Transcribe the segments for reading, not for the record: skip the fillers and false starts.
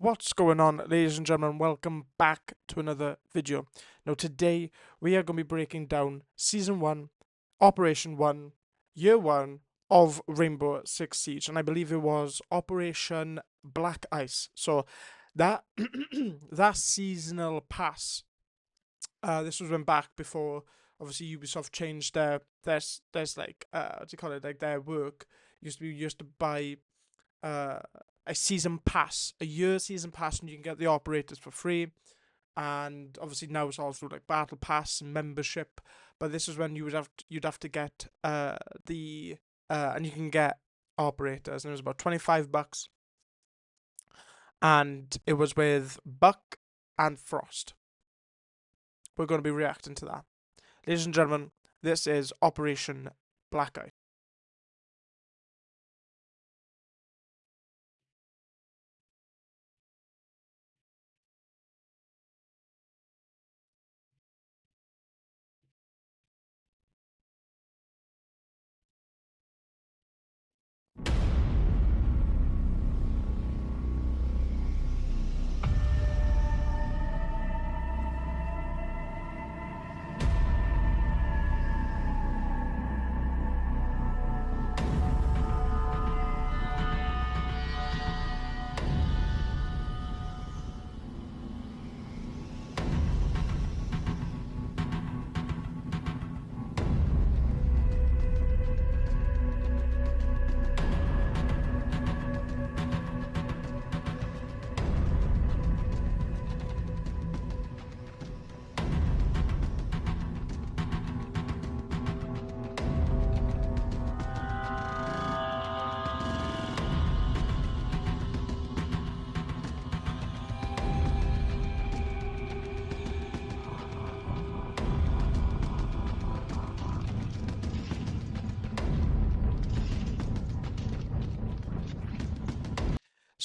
What's going on, ladies and gentlemen? Welcome back to another video. Now today we are going to be breaking down Season 1, Operation 1, Year 1 of Rainbow Six Siege, and I believe it was Operation Black Ice. So that that seasonal pass, this was when back before obviously Ubisoft changed there's like what do you call it, like their work used to buy uh, a season pass, a year season pass, and you can get the operators for free. And obviously now it's all through like battle pass and membership. But this is when you'd have to get the and you can get operators, and it was about $25, and it was with Buck and Frost. We're going to be reacting to that, ladies and gentlemen. This is Operation Black Ice.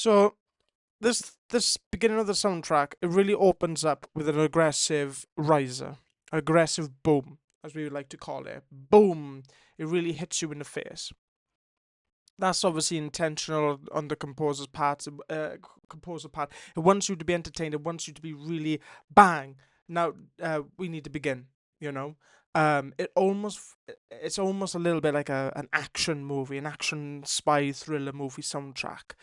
So this beginning of the soundtrack, it really opens up with an aggressive riser, aggressive boom, as we would like to call it. Boom! It really hits you in the face. That's obviously intentional on the composer's part. Composer part. It wants you to be entertained. It wants you to be really bang. Now we need to begin. You know, it's almost a little bit like an action movie, an action spy thriller movie soundtrack.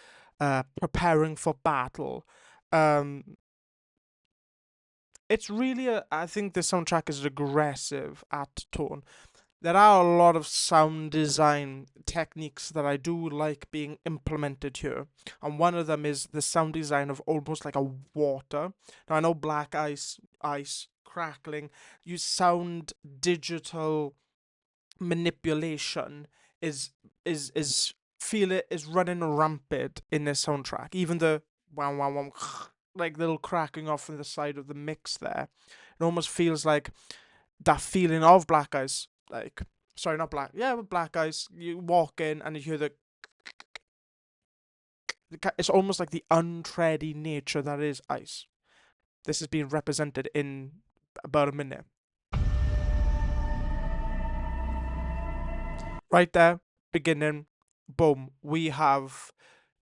Preparing for battle. Um, it's really I think the soundtrack is aggressive at tone. There are a lot of sound design techniques that I do like being implemented here, and one of them is the sound design of almost like a water. Now I know black ice crackling. You sound digital manipulation is feel it is running rampant in this soundtrack. Even the wow wow wow like little cracking off in the side of the mix there. It almost feels like that feeling of Black Ice. Like, sorry, not black. Yeah, but Black Ice. You walk in and you hear it's almost like the untready nature that is ice. This is being represented in about a minute. Right there, beginning, boom, we have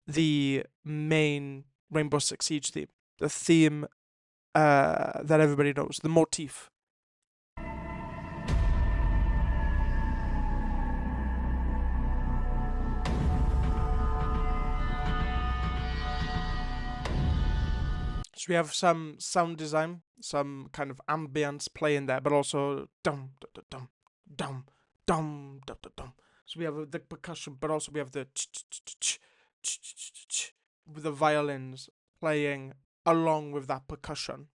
the main Rainbow Six Siege theme. The theme that everybody knows, the motif. So we have some sound design, some kind of ambience playing there, but also dum dum dum dum dum dum dum dum. So we have the percussion, but also we have the with the violins playing along with that percussion.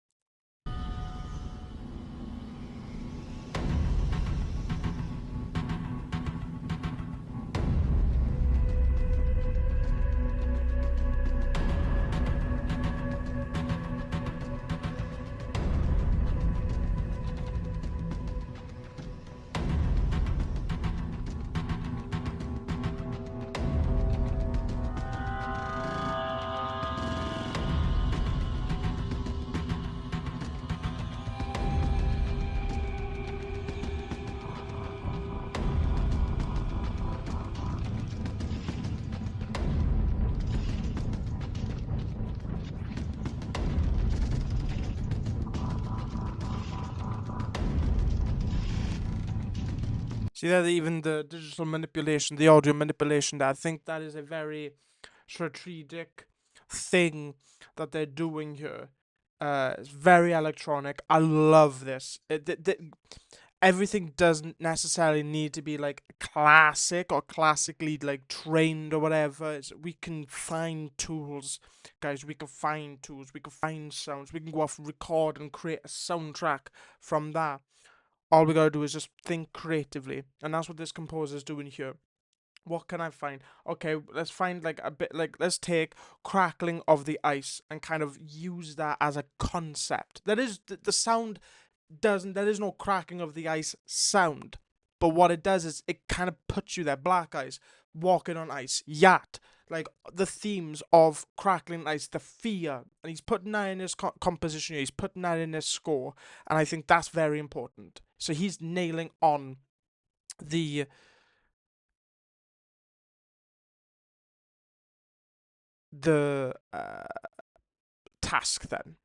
See that even the digital manipulation, the audio manipulation, I think that is a very strategic thing that they're doing here. It's very electronic. I love this. Everything doesn't necessarily need to be like classic or classically like trained or whatever. We can find tools, guys. We can find tools. We can find sounds. We can go off and record and create a soundtrack from that. All we gotta do is just think creatively, and that's what this composer is doing here. What can I find? Okay, let's find like a bit like let's take crackling of the ice and kind of use that as a concept. That is the sound doesn't there is no cracking of the ice sound. But what it does is it kind of puts you there. Black Ice, Walking on Ice, Yacht, like the themes of crackling ice, the fear, and he's putting that in his composition here. He's putting that in his score, and I think that's very important. So he's nailing on the task then.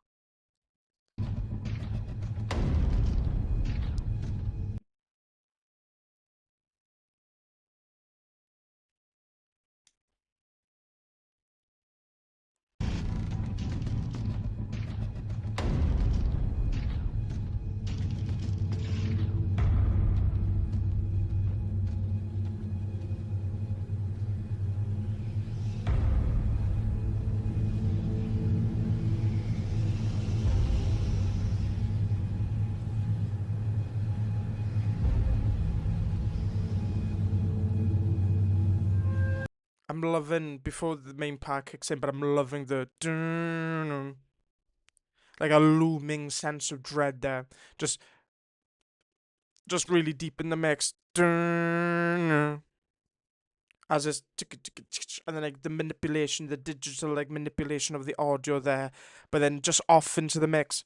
I'm loving before the main part kicks in, but I'm loving the like a looming sense of dread there. Just really deep in the mix. As it's and then like the manipulation, the digital like manipulation of the audio there, but then just off into the mix.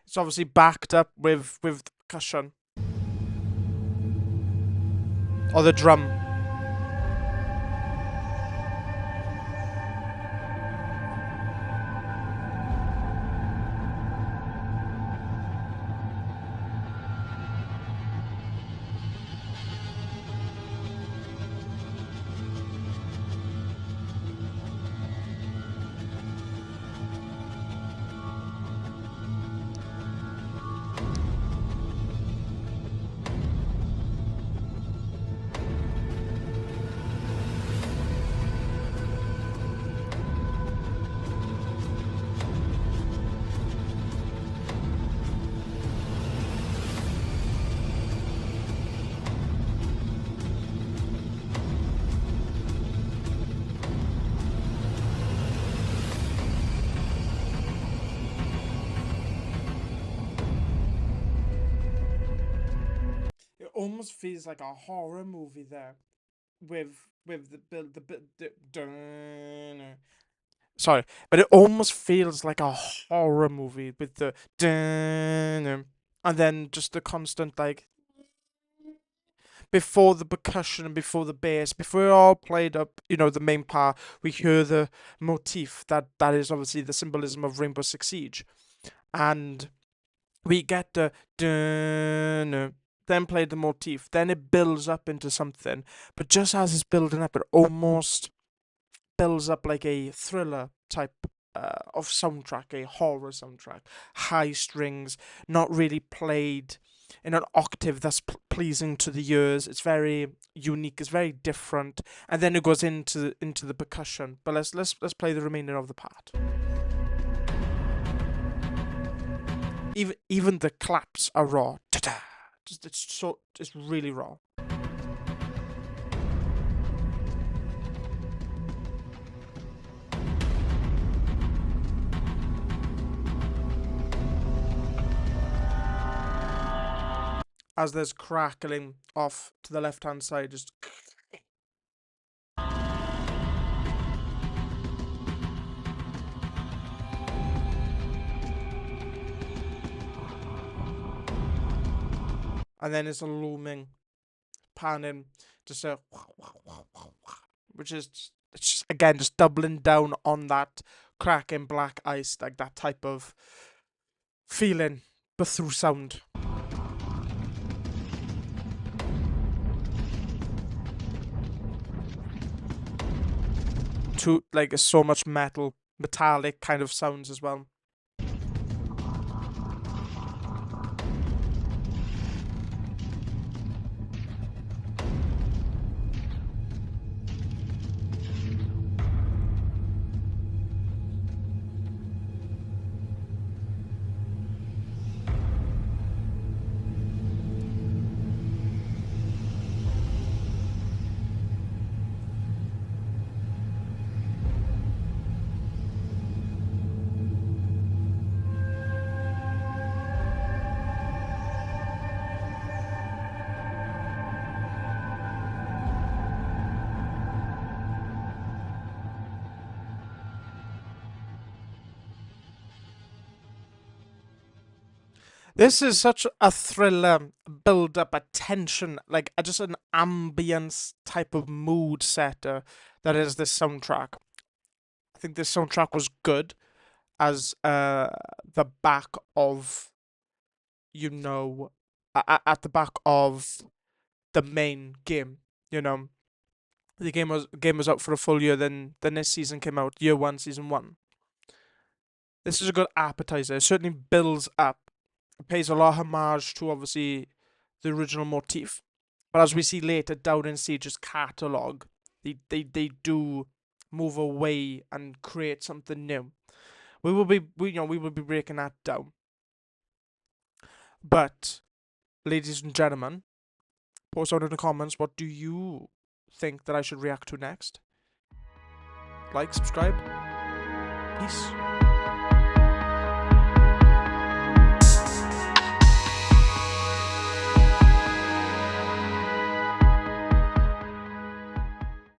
It's obviously backed up with percussion or the drum. It almost feels like a horror movie there, with the build the sorry, but it almost feels like a horror movie with the and then just the constant like before the percussion and before the bass, before it all played up, the main part, we hear the motif that is obviously the symbolism of Rainbow Six Siege, and we get the then play the motif, then it builds up into something, but just as it's building up, it almost builds up like a thriller type of soundtrack, a horror soundtrack, high strings, not really played in an octave that's pleasing to the ears. It's very unique. It's very different, and then it goes into the percussion. But let's play the remainder of the part. Even the claps are raw. Ta-da! It's really raw. As there's crackling off to the left hand side, just and then it's a looming panning, just a which is it's just, again, just doubling down on that cracking black ice, like that type of feeling, but through sound. To like so much metallic kind of sounds as well. This is such a thriller, build up a tension, like just an ambience type of mood setter that is this soundtrack. I think this soundtrack was good as the back of, you know, at the back of the main game. You know, the game was out for a full year. Then this season came out, year one, season one. This is a good appetizer. It certainly builds up. It pays a lot of homage to obviously the original motif, but as we see later down in Siege's catalog, they do move away and create something new. We will be we will be breaking that down. But ladies and gentlemen, post down in the comments, what do you think that I should react to next? Like, subscribe. Peace.